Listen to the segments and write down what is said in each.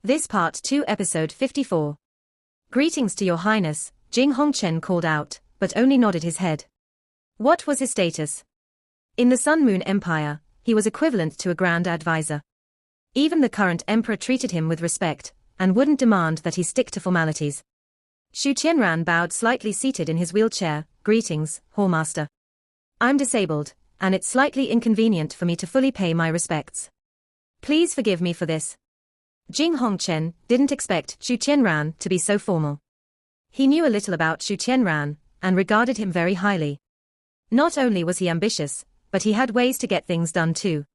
This Part 2 Episode 54. Greetings to your highness, Jing Hongchen called out, but only nodded his head. What was his status? In the Sun Moon Empire, he was equivalent to a grand advisor. Even the current emperor treated him with respect, and wouldn't demand that he stick to formalities. Xu Qianran bowed slightly seated in his wheelchair. Greetings, Hallmaster. I'm disabled, and it's slightly inconvenient for me to fully pay my respects. Please forgive me for this. Jing Hongchen didn't expect Xu Qianran to be so formal. He knew a little about Xu Qianran, and regarded him very highly. Not only was he ambitious, but he had ways to get things done too.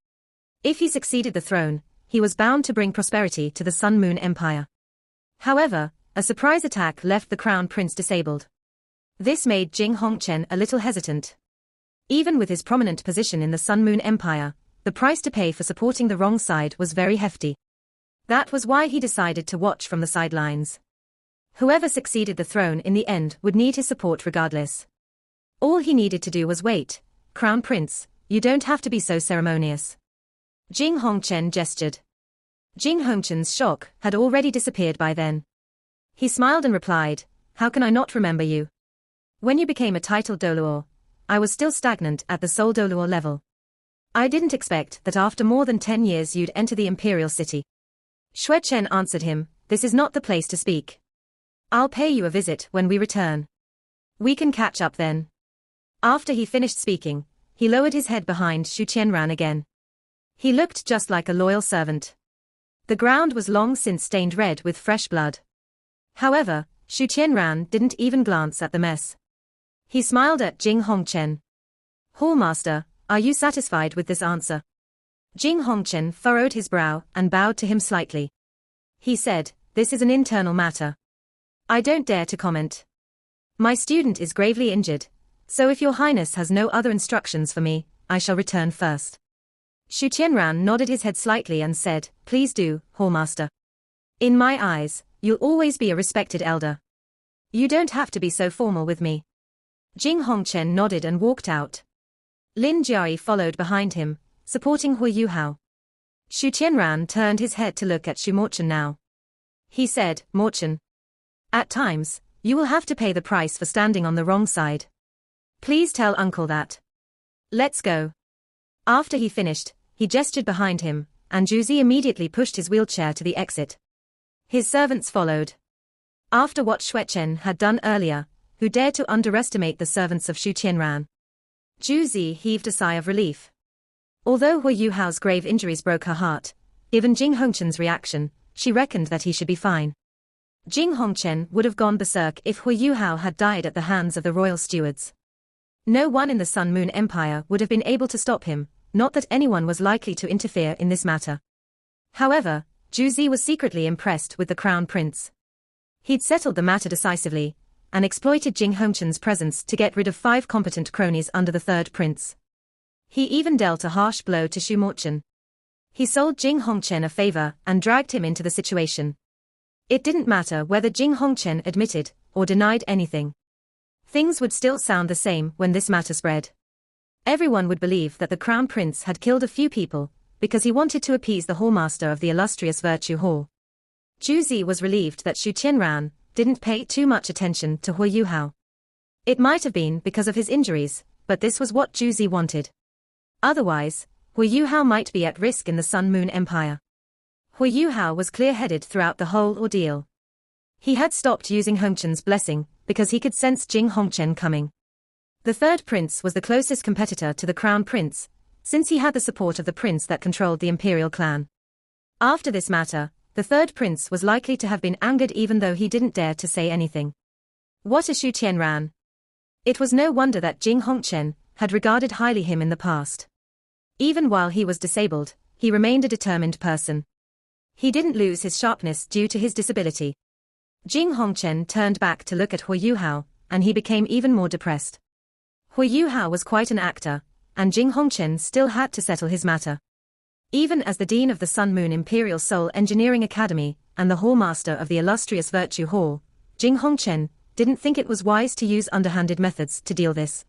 If he succeeded the throne, he was bound to bring prosperity to the Sun Moon Empire. However, a surprise attack left the Crown Prince disabled. This made Jing Hongchen a little hesitant. Even with his prominent position in the Sun Moon Empire, the price to pay for supporting the wrong side was very hefty. That was why he decided to watch from the sidelines. Whoever succeeded the throne in the end would need his support regardless. All he needed to do was wait. Crown Prince, you don't have to be so ceremonious. Jing Hongchen gestured. Jing Hongchen's shock had already disappeared by then. He smiled and replied, "How can I not remember you? When you became a titled Doluor, I was still stagnant at the sole Doluor level. I didn't expect that after more than 10 years you'd enter the imperial city." Xue Chen answered him, "This is not the place to speak. I'll pay you a visit when we return. We can catch up then." After he finished speaking, he lowered his head behind Xu Qianran again. He looked just like a loyal servant. The ground was long since stained red with fresh blood. However, Xu Qianran didn't even glance at the mess. He smiled at Jing Hongchen. "Hallmaster, are you satisfied with this answer?" Jing Hongchen furrowed his brow and bowed to him slightly. He said, "This is an internal matter. I don't dare to comment. My student is gravely injured, so if your highness has no other instructions for me, I shall return first." Xu Qianran nodded his head slightly and said, "Please do, Hallmaster. In my eyes, you'll always be a respected elder. You don't have to be so formal with me." Jing Hongchen nodded and walked out. Lin Jiayi followed behind him, supporting Hu Yuhao. Xu Qianran turned his head to look at Xu Morchen now. He said, "Morchen, at times, you will have to pay the price for standing on the wrong side. Please tell uncle that. Let's go." After he finished, he gestured behind him, and Juzi immediately pushed his wheelchair to the exit. His servants followed. After what Xue Chen had done earlier, who dared to underestimate the servants of Xu Qianran? Juzi heaved a sigh of relief. Although Hu Yuhao's grave injuries broke her heart, given Jing Hongchen's reaction, she reckoned that he should be fine. Jing Hongchen would have gone berserk if Hu Yuhao had died at the hands of the royal stewards. No one in the Sun Moon Empire would have been able to stop him, not that anyone was likely to interfere in this matter. However, Juzi was secretly impressed with the Crown Prince. He'd settled the matter decisively, and exploited Jing Hongchen's presence to get rid of 5 competent cronies under the third prince. He even dealt a harsh blow to Xu Morchen. He sold Jing Hongchen a favor and dragged him into the situation. It didn't matter whether Jing Hongchen admitted or denied anything. Things would still sound the same when this matter spread. Everyone would believe that the Crown Prince had killed a few people because he wanted to appease the Hallmaster of the illustrious Virtue Hall. Juzi was relieved that Xu Qianran didn't pay too much attention to Hu Yuhao. It might have been because of his injuries, but this was what Juzi wanted. Otherwise, Hu Yuhao might be at risk in the Sun Moon Empire. Hu Yuhao was clear-headed throughout the whole ordeal. He had stopped using Hongchen's blessing because he could sense Jing Hongchen coming. The third prince was the closest competitor to the Crown Prince, since he had the support of the prince that controlled the imperial clan. After this matter, the third prince was likely to have been angered even though he didn't dare to say anything. What a Xu Qianran! It was no wonder that Jing Hongchen had regarded highly him in the past. Even while he was disabled, he remained a determined person. He didn't lose his sharpness due to his disability. Jing Hongchen turned back to look at Hu Yuhao, and he became even more depressed. Hu Yuhao was quite an actor, and Jing Hongchen still had to settle his matter. Even as the Dean of the Sun Moon Imperial Soul Engineering Academy, and the Hallmaster of the illustrious Virtue Hall, Jing Hongchen didn't think it was wise to use underhanded methods to deal this.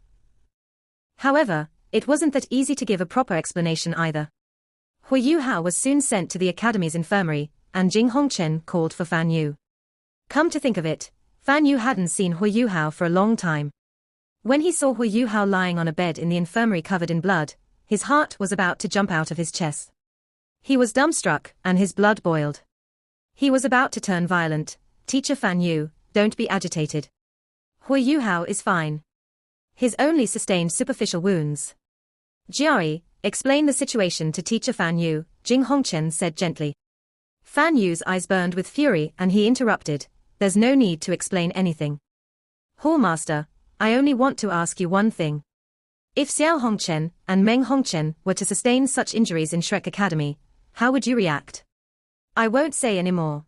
However, it wasn't that easy to give a proper explanation either. Hu Yuhao was soon sent to the Academy's infirmary, and Jing Hongchen called for Fan Yu. Come to think of it, Fan Yu hadn't seen Hui Yuhao for a long time. When he saw Hui Yuhao lying on a bed in the infirmary covered in blood, his heart was about to jump out of his chest. He was dumbstruck, and his blood boiled. He was about to turn violent. Teacher Fan Yu, don't be agitated. Hui Yuhao is fine. He's only sustained superficial wounds. Jiari, explain the situation to Teacher Fan Yu, Jing Hongchen said gently. Fan Yu's eyes burned with fury and he interrupted, there's no need to explain anything. Hallmaster, I only want to ask you one thing. If Xiao Hongchen and Meng Hongchen were to sustain such injuries in Shrek Academy, how would you react? I won't say any more.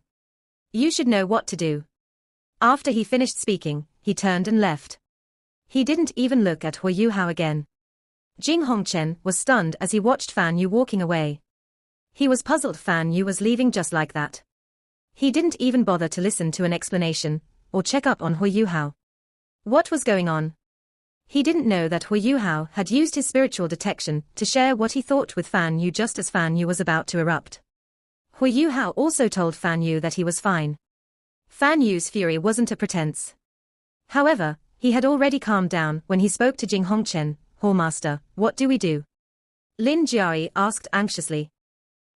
You should know what to do. After he finished speaking, he turned and left. He didn't even look at Hui Yuhao again. Jing Hongchen was stunned as he watched Fan Yu walking away. He was puzzled Fan Yu was leaving just like that. He didn't even bother to listen to an explanation, or check up on Hui Yuhao. What was going on? He didn't know that Hui Yuhao had used his spiritual detection to share what he thought with Fan Yu just as Fan Yu was about to erupt. Hui Yuhao also told Fan Yu that he was fine. Fan Yu's fury wasn't a pretense. However, he had already calmed down when he spoke to Jing Hongchen, Hallmaster, what do we do? Lin Jiari asked anxiously.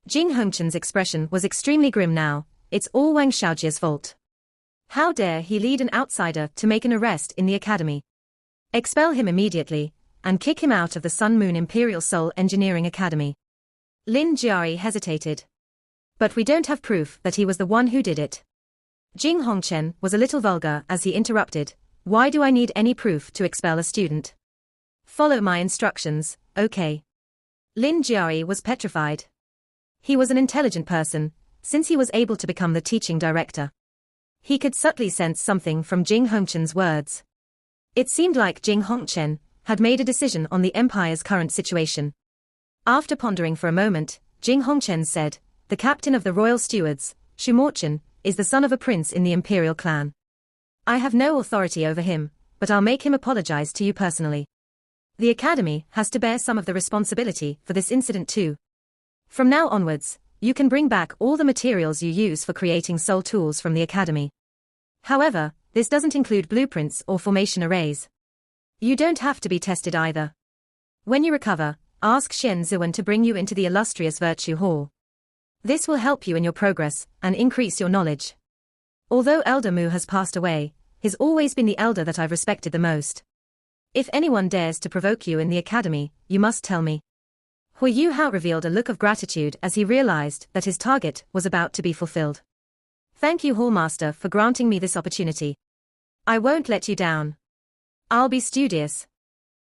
Jing Hongchen's expression was extremely grim now, it's all Wang Xiaojia's fault. How dare he lead an outsider to make an arrest in the academy? Expel him immediately, and kick him out of the Sun Moon Imperial Soul Engineering Academy. Lin Jiari hesitated. But we don't have proof that he was the one who did it. Jing Hongchen was a little vulgar as he interrupted, why do I need any proof to expel a student? Follow my instructions, okay. Lin Jiari was petrified. He was an intelligent person, since he was able to become the teaching director. He could subtly sense something from Jing Hongchen's words. It seemed like Jing Hongchen had made a decision on the Empire's current situation. After pondering for a moment, Jing Hongchen said, the captain of the royal stewards, Xu Morchen, is the son of a prince in the imperial clan. I have no authority over him, but I'll make him apologize to you personally. The academy has to bear some of the responsibility for this incident too. From now onwards, you can bring back all the materials you use for creating soul tools from the academy. However, this doesn't include blueprints or formation arrays. You don't have to be tested either. When you recover, ask Shen Zuan to bring you into the illustrious Virtue Hall. This will help you in your progress and increase your knowledge. Although Elder Mu has passed away, he's always been the elder that I've respected the most. If anyone dares to provoke you in the academy, you must tell me. Hui Yuhao revealed a look of gratitude as he realized that his target was about to be fulfilled. Thank you, Hallmaster, for granting me this opportunity. I won't let you down. I'll be studious.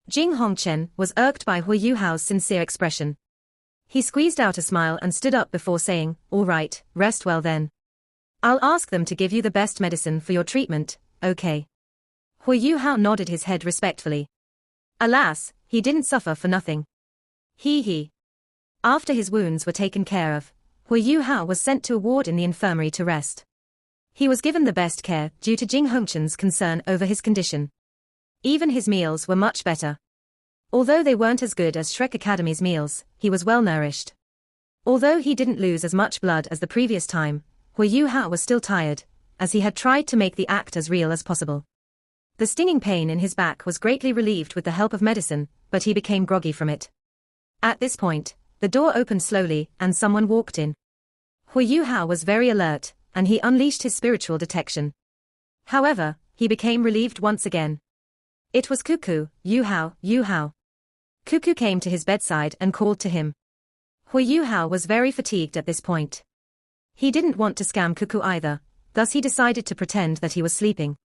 Jing Hongchen was irked by Hui Yuhao's sincere expression. He squeezed out a smile and stood up before saying, all right, rest well then. I'll ask them to give you the best medicine for your treatment, okay? Hui Yuhao nodded his head respectfully. Alas, he didn't suffer for nothing. He. After his wounds were taken care of, Hui Yuhao was sent to a ward in the infirmary to rest. He was given the best care due to Jing Hongchen's concern over his condition. Even his meals were much better. Although they weren't as good as Shrek Academy's meals, he was well nourished. Although he didn't lose as much blood as the previous time, Hui Yuhao was still tired, as he had tried to make the act as real as possible. The stinging pain in his back was greatly relieved with the help of medicine, but he became groggy from it. At this point, the door opened slowly and someone walked in. Hui Yuhao was very alert, and he unleashed his spiritual detection. However, he became relieved once again. It was Cuckoo, Yuhao. Cuckoo came to his bedside and called to him. Hui Yuhao was very fatigued at this point. He didn't want to scam Cuckoo either, thus he decided to pretend that he was sleeping.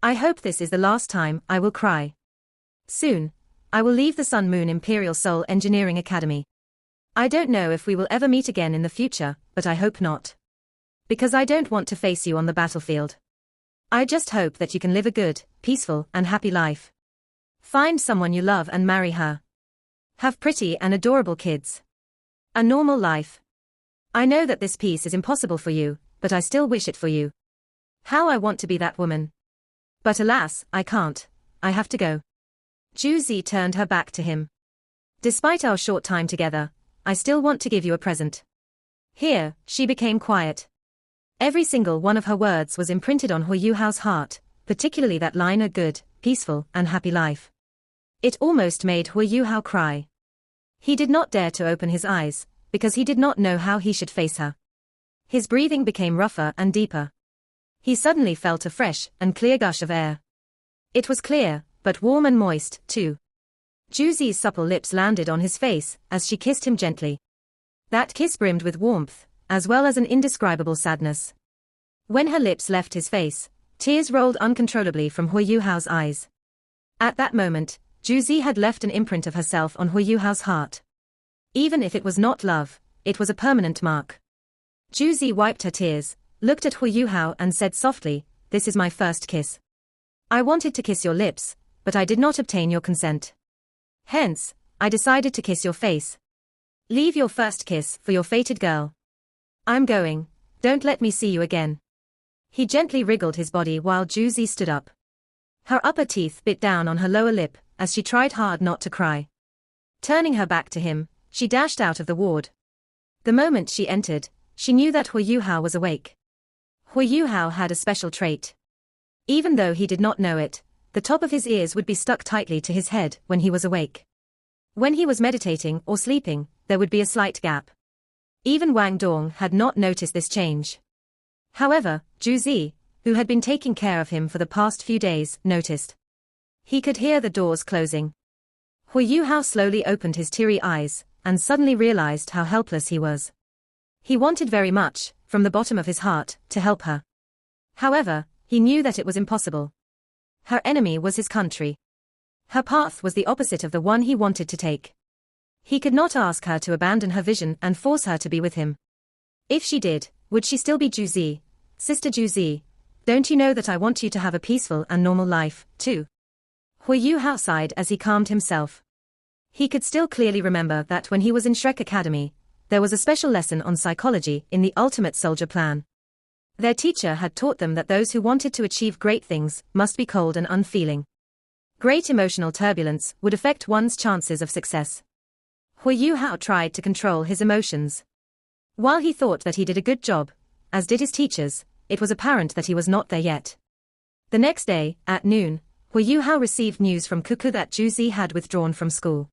I hope this is the last time I will cry. Soon, I will leave the Sun Moon Imperial Soul Engineering Academy. I don't know if we will ever meet again in the future, but I hope not. Because I don't want to face you on the battlefield. I just hope that you can live a good, peaceful, and happy life. Find someone you love and marry her. Have pretty and adorable kids. A normal life. I know that this peace is impossible for you, but I still wish it for you. How I want to be that woman. But alas, I can't. I have to go. Zhu Zi turned her back to him. Despite our short time together, I still want to give you a present. Here, she became quiet. Every single one of her words was imprinted on Hu Yuhao's heart, particularly that line, a good, peaceful, and happy life. It almost made Hu Yuhao cry. He did not dare to open his eyes, because he did not know how he should face her. His breathing became rougher and deeper. He suddenly felt a fresh and clear gush of air. It was clear, but warm and moist, too. Juzi's supple lips landed on his face as she kissed him gently. That kiss brimmed with warmth, as well as an indescribable sadness. When her lips left his face, tears rolled uncontrollably from Hu Yuhao's eyes. At that moment, Juzi had left an imprint of herself on Hu Yuhao's heart. Even if it was not love, it was a permanent mark. Juzi wiped her tears, looked at Hu Yuhao and said softly, "This is my first kiss. I wanted to kiss your lips, but I did not obtain your consent. Hence, I decided to kiss your face. Leave your first kiss for your fated girl. I'm going, don't let me see you again." He gently wriggled his body while Juzi stood up. Her upper teeth bit down on her lower lip, as she tried hard not to cry. Turning her back to him, she dashed out of the ward. The moment she entered, she knew that Hu Yuhao was awake. Hu Yuhao had a special trait. Even though he did not know it, the top of his ears would be stuck tightly to his head when he was awake. When he was meditating or sleeping, there would be a slight gap. Even Wang Dong had not noticed this change. However, Juzi, who had been taking care of him for the past few days, noticed. He could hear the doors closing. Hu Yuhao slowly opened his teary eyes, and suddenly realized how helpless he was. He wanted very much, from the bottom of his heart, to help her. However, he knew that it was impossible. Her enemy was his country. Her path was the opposite of the one he wanted to take. He could not ask her to abandon her vision and force her to be with him. If she did, would she still be Juzi? "Sister Juzi, don't you know that I want you to have a peaceful and normal life, too?" Hu Yuhao sighed as he calmed himself. He could still clearly remember that when he was in Shrek Academy, there was a special lesson on psychology in the Ultimate Soldier Plan. Their teacher had taught them that those who wanted to achieve great things must be cold and unfeeling. Great emotional turbulence would affect one's chances of success. Hu Yuhao tried to control his emotions. While he thought that he did a good job, as did his teachers, it was apparent that he was not there yet. The next day, at noon, Hu Yuhao received news from Cuckoo that Juzi had withdrawn from school.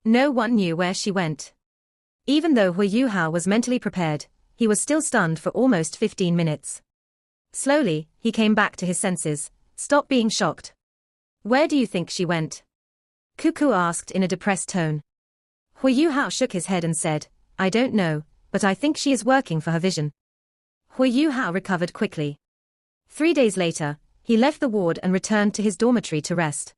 No one knew where she went. Even though Hu Yuhao was mentally prepared, he was still stunned for almost 15 minutes. Slowly, he came back to his senses. "Stop being shocked. Where do you think she went?" Cuckoo asked in a depressed tone. Hu Yuhao shook his head and said, "I don't know, but I think she is working for her vision." Hu Yuhao recovered quickly. 3 days later, he left the ward and returned to his dormitory to rest.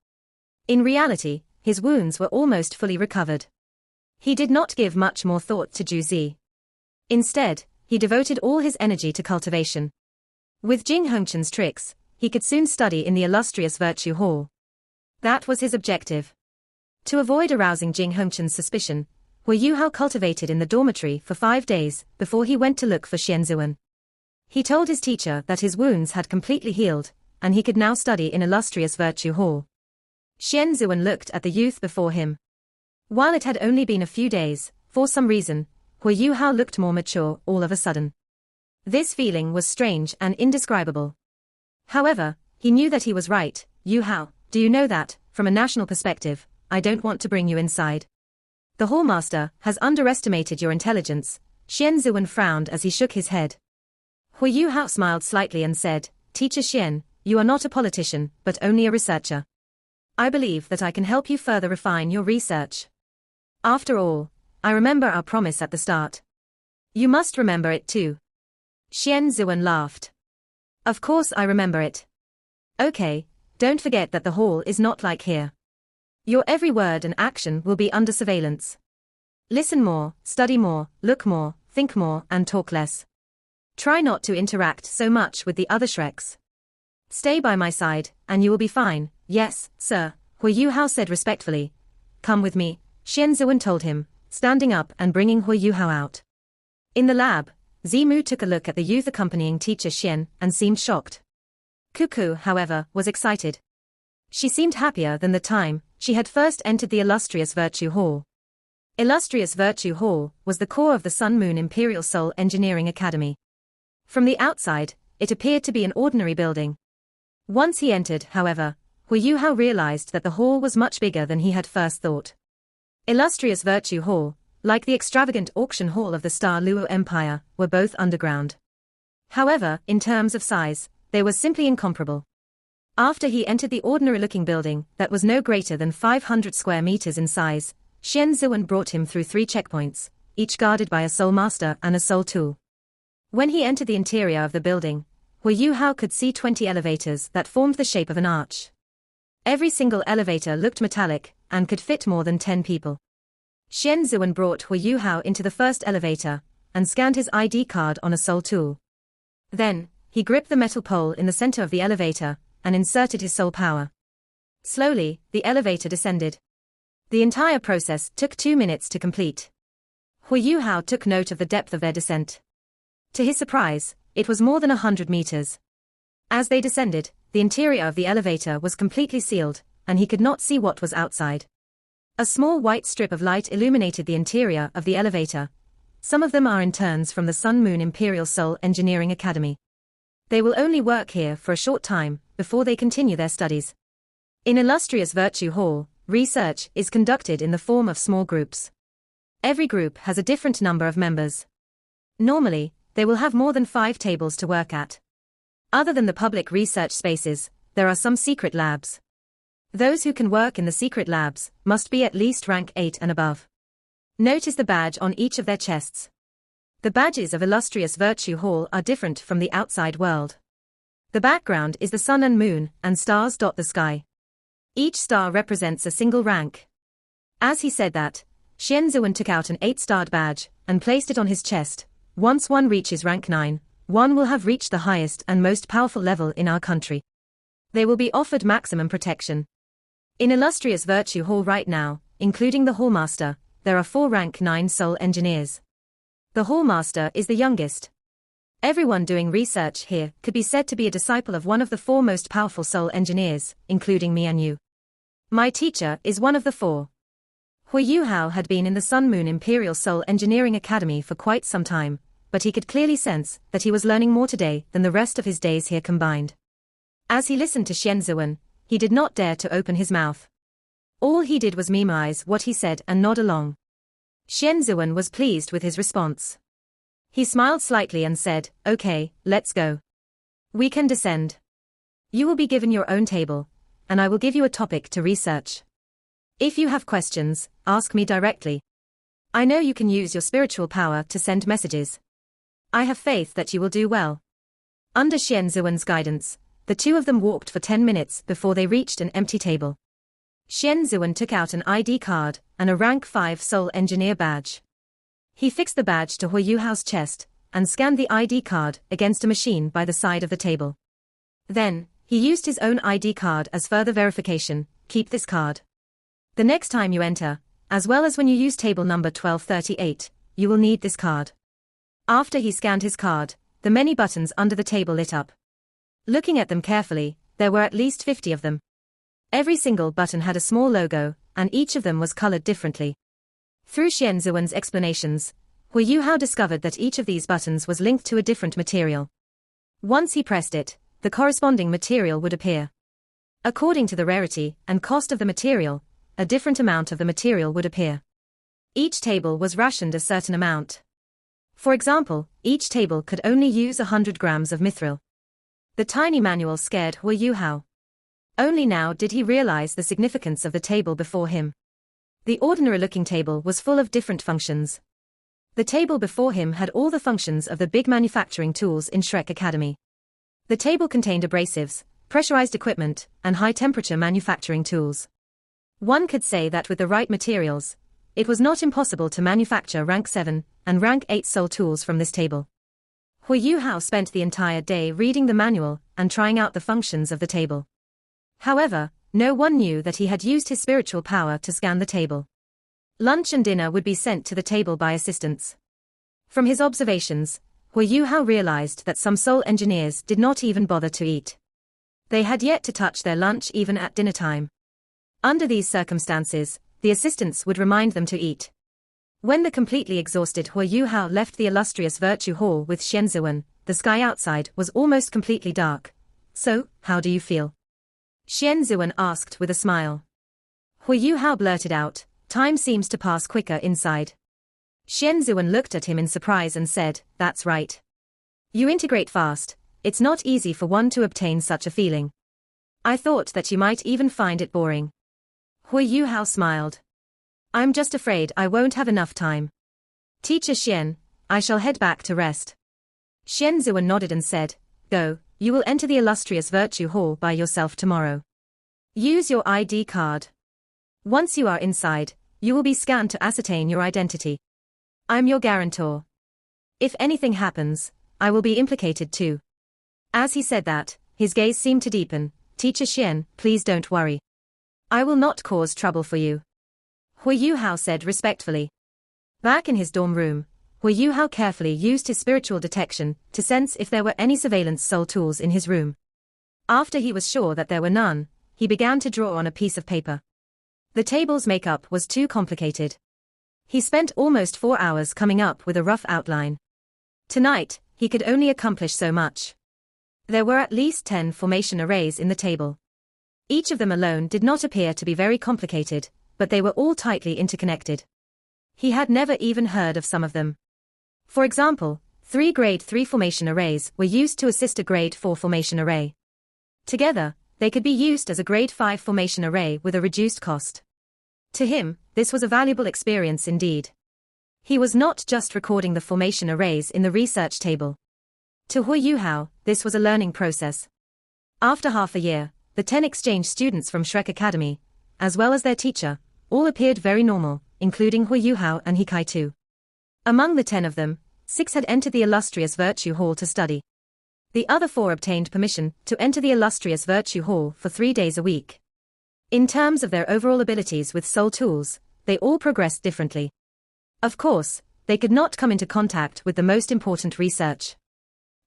In reality, his wounds were almost fully recovered. He did not give much more thought to Juzi. Instead, he devoted all his energy to cultivation. With Jing Hongchen's tricks, he could soon study in the illustrious Virtue Hall. That was his objective. To avoid arousing Jing Hongchen's suspicion, Hu Yuhao cultivated in the dormitory for 5 days before he went to look for Xian Zuan. He told his teacher that his wounds had completely healed, and he could now study in illustrious Virtue Hall. Xian Zuan looked at the youth before him. While it had only been a few days, for some reason, Hu Yuhao looked more mature all of a sudden. This feeling was strange and indescribable. However, he knew that he was right. "Yuhao, do you know that, from a national perspective, I don't want to bring you inside. The hallmaster has underestimated your intelligence." Xian Zuan frowned as he shook his head. Hu Yuhao smiled slightly and said, "Teacher Xian, you are not a politician, but only a researcher. I believe that I can help you further refine your research. After all, I remember our promise at the start. You must remember it too." Xian Zuan laughed. "Of course I remember it. Okay, don't forget that the hall is not like here. Your every word and action will be under surveillance. Listen more, study more, look more, think more, and talk less. Try not to interact so much with the other Shreks. Stay by my side, and you will be fine." "Yes, sir," Hu Yuhao said respectfully. "Come with me," Xian Zuan told him, standing up and bringing Hu Yuhao out. In the lab, Zimu took a look at the youth accompanying teacher Xian and seemed shocked. Cuckoo, however, was excited. She seemed happier than the time she had first entered the illustrious Virtue Hall. Illustrious Virtue Hall was the core of the Sun Moon Imperial Soul Engineering Academy. From the outside, it appeared to be an ordinary building. Once he entered, however, Hu Yuhao realized that the hall was much bigger than he had first thought. Illustrious Virtue Hall, like the extravagant auction hall of the Star Luo Empire, were both underground. However, in terms of size, they were simply incomparable. After he entered the ordinary-looking building that was no greater than 500 square meters in size, Xian Zuan brought him through 3 checkpoints, each guarded by a soul master and a soul tool. When he entered the interior of the building, Hu Yuhao could see 20 elevators that formed the shape of an arch. Every single elevator looked metallic and could fit more than 10 people. Xian Zuan brought Hu Yuhao into the first elevator and scanned his ID card on a soul tool. Then, he gripped the metal pole in the center of the elevator and inserted his soul power. Slowly, the elevator descended. The entire process took 2 minutes to complete. Hu Yuhao took note of the depth of their descent. To his surprise, it was more than 100 meters. As they descended, the interior of the elevator was completely sealed, and he could not see what was outside. A small white strip of light illuminated the interior of the elevator. Some of them are interns from the Sun Moon Imperial Soul Engineering Academy. They will only work here for a short time before they continue their studies. In Illustrious Virtue Hall, research is conducted in the form of small groups. Every group has a different number of members. Normally, they will have more than 5 tables to work at. Other than the public research spaces, there are some secret labs. Those who can work in the secret labs must be at least rank 8 and above. Notice the badge on each of their chests. The badges of Illustrious Virtue Hall are different from the outside world. The background is the sun and moon, and stars dot the sky. Each star represents a single rank. As he said that, Xian Zuan took out an 8-starred badge and placed it on his chest. Once one reaches rank 9, one will have reached the highest and most powerful level in our country. They will be offered maximum protection. In Illustrious Virtue Hall right now, including the Hallmaster, there are 4 rank 9 soul engineers. The Hallmaster is the youngest. Everyone doing research here could be said to be a disciple of one of the 4 most powerful soul engineers, including me and you. My teacher is one of the 4. Hu Yuhao had been in the Sun Moon Imperial Soul Engineering Academy for quite some time, but he could clearly sense that he was learning more today than the rest of his days here combined. As he listened to Xian Zuan, he did not dare to open his mouth. All he did was memorize what he said and nod along. Xian Zuan was pleased with his response. He smiled slightly and said, "Okay, let's go. We can descend. You will be given your own table, and I will give you a topic to research. If you have questions, ask me directly. I know you can use your spiritual power to send messages. I have faith that you will do well." Under Xian Zuan's guidance, the 2 of them walked for 10 minutes before they reached an empty table. Xian Zuan took out an ID card and a rank 5 soul engineer badge. He fixed the badge to Hu Yuhao's chest and scanned the ID card against a machine by the side of the table. Then, he used his own ID card as further verification. "Keep this card. The next time you enter, as well as when you use table number 1238, you will need this card." After he scanned his card, the many buttons under the table lit up. Looking at them carefully, there were at least 50 of them. Every single button had a small logo, and each of them was colored differently. Through Xian Zuan's explanations, Hu Yuhao discovered that each of these buttons was linked to a different material. Once he pressed it, the corresponding material would appear. According to the rarity and cost of the material, a different amount of the material would appear. Each table was rationed a certain amount. For example, each table could only use 100 grams of mithril. The tiny manual scared Hu Yuhao. Only now did he realize the significance of the table before him. The ordinary-looking table was full of different functions. The table before him had all the functions of the big manufacturing tools in Shrek Academy. The table contained abrasives, pressurized equipment, and high-temperature manufacturing tools. One could say that with the right materials, it was not impossible to manufacture rank 7 and rank 8 soul tools from this table. Hu Yuhao spent the entire day reading the manual and trying out the functions of the table. However, no one knew that he had used his spiritual power to scan the table. Lunch and dinner would be sent to the table by assistants. From his observations, Hu Yuhao realized that some soul engineers did not even bother to eat. They had yet to touch their lunch even at dinner time. Under these circumstances, the assistants would remind them to eat. When the completely exhausted Hu Yuhao left the illustrious Virtue Hall with Xian Ziwen, the sky outside was almost completely dark. So, how do you feel? Xian Ziwen asked with a smile. Hu Yuhao blurted out, time seems to pass quicker inside. Xian Ziwen looked at him in surprise and said, that's right. You integrate fast, it's not easy for one to obtain such a feeling. I thought that you might even find it boring. Hu Yuhao smiled. I'm just afraid I won't have enough time. Teacher Xian, I shall head back to rest. Xian Ziwen nodded and said, go, you will enter the illustrious Virtue Hall by yourself tomorrow. Use your ID card. Once you are inside, you will be scanned to ascertain your identity. I'm your guarantor. If anything happens, I will be implicated too. As he said that, his gaze seemed to deepen. Teacher Xian, please don't worry. I will not cause trouble for you. Hu Yuhao said respectfully. Back in his dorm room, Hu Yuhao carefully used his spiritual detection to sense if there were any surveillance soul tools in his room. After he was sure that there were none, he began to draw on a piece of paper. The table's makeup was too complicated. He spent almost 4 hours coming up with a rough outline. Tonight, he could only accomplish so much. There were at least 10 formation arrays in the table. Each of them alone did not appear to be very complicated, but they were all tightly interconnected. He had never even heard of some of them. For example, 3 grade 3 formation arrays were used to assist a grade 4 formation array. Together, they could be used as a grade 5 formation array with a reduced cost. To him, this was a valuable experience indeed. He was not just recording the formation arrays in the research table. To Hu Yuhao, this was a learning process. After half a year, the 10 exchange students from Shrek Academy, as well as their teacher, all appeared very normal, including Hu Yuhao and Hikai too. Among the 10 of them, 6 had entered the illustrious Virtue Hall to study. The other 4 obtained permission to enter the illustrious Virtue Hall for 3 days a week. In terms of their overall abilities with soul tools, they all progressed differently. Of course, they could not come into contact with the most important research.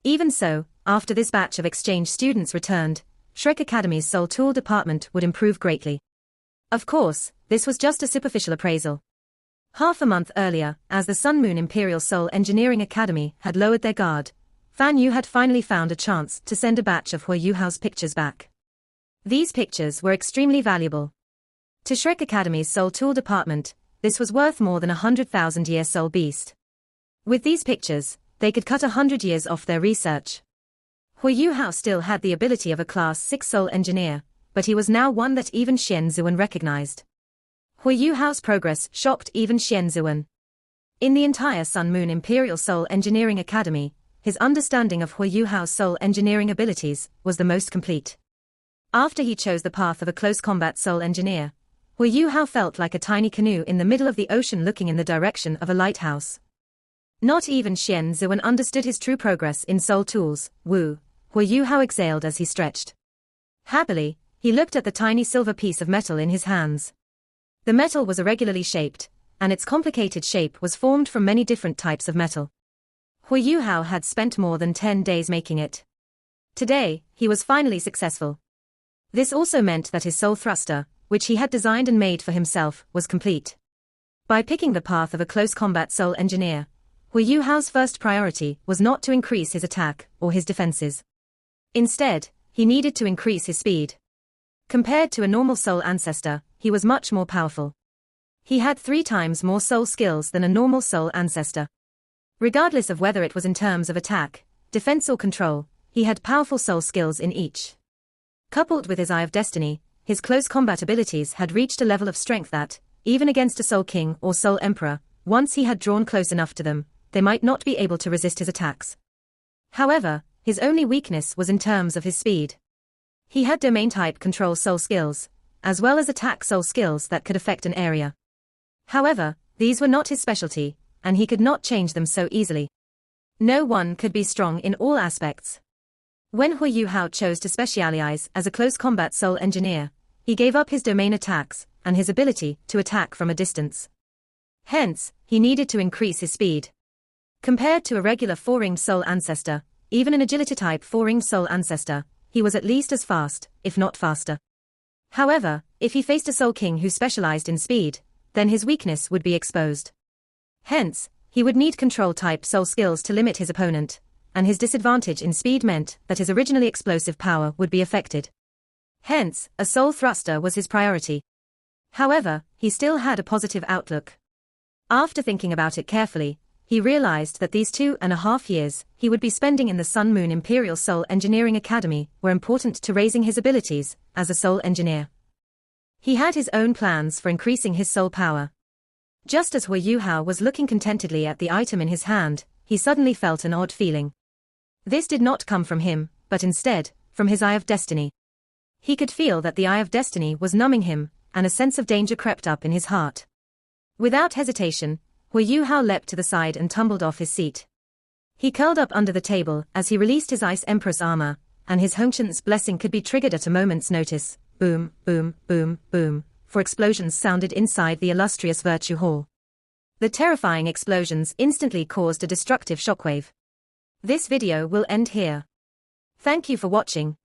Even so, after this batch of exchange students returned, Shrek Academy's soul tool department would improve greatly. Of course, this was just a superficial appraisal. Half a month earlier, as the Sun Moon Imperial Soul Engineering Academy had lowered their guard, Fan Yu had finally found a chance to send a batch of Hu Yuhao's pictures back. These pictures were extremely valuable. To Shrek Academy's soul tool department, this was worth more than 100,000-year soul beast. With these pictures, they could cut 100 years off their research. Hu Yuhao still had the ability of a Class 6 soul engineer, but he was now one that even Xian Ziwen recognized. Hu Yuhao's progress shocked even Xian Ziwen. In the entire Sun Moon Imperial Soul Engineering Academy, his understanding of Hu Yuhao's soul engineering abilities was the most complete. After he chose the path of a close combat soul engineer, Hu Yuhao felt like a tiny canoe in the middle of the ocean looking in the direction of a lighthouse. Not even Xian Ziwen understood his true progress in soul tools. Hu Yuhao exhaled as he stretched. Happily, he looked at the tiny silver piece of metal in his hands. The metal was irregularly shaped, and its complicated shape was formed from many different types of metal. Hu Yuhao had spent more than 10 days making it. Today, he was finally successful. This also meant that his soul thruster, which he had designed and made for himself, was complete. By picking the path of a close combat soul engineer, Hu Yuhao's first priority was not to increase his attack or his defenses. Instead, he needed to increase his speed. Compared to a normal soul ancestor, he was much more powerful. He had 3 times more soul skills than a normal soul ancestor. Regardless of whether it was in terms of attack, defense or control, he had powerful soul skills in each. Coupled with his Eye of Destiny, his close combat abilities had reached a level of strength that, even against a Soul King or Soul Emperor, once he had drawn close enough to them, they might not be able to resist his attacks. However, his only weakness was in terms of his speed. He had domain-type control soul skills, as well as attack soul skills that could affect an area. However, these were not his specialty, and he could not change them so easily. No one could be strong in all aspects. When Hu Yuhao chose to specialize as a close combat soul engineer, he gave up his domain attacks and his ability to attack from a distance. Hence, he needed to increase his speed. Compared to a regular 4-ringed soul ancestor, even an agility-type 4-ringed soul ancestor, he was at least as fast, if not faster. However, if he faced a Soul King who specialized in speed, then his weakness would be exposed. Hence, he would need control-type soul skills to limit his opponent, and his disadvantage in speed meant that his originally explosive power would be affected. Hence, a soul thruster was his priority. However, he still had a positive outlook. After thinking about it carefully, he realized that these 2.5 years he would be spending in the Sun Moon Imperial Soul Engineering Academy were important to raising his abilities as a soul engineer. He had his own plans for increasing his soul power. Just as Hui Yuhao was looking contentedly at the item in his hand, he suddenly felt an odd feeling. This did not come from him, but instead, from his Eye of Destiny. He could feel that the Eye of Destiny was numbing him, and a sense of danger crept up in his heart. Without hesitation, Hui Yuhao leapt to the side and tumbled off his seat. He curled up under the table as he released his Ice Empress armor, and his Hongshan's blessing could be triggered at a moment's notice. Boom, boom, boom, boom, for explosions sounded inside the illustrious Virtue Hall. The terrifying explosions instantly caused a destructive shockwave. This video will end here. Thank you for watching.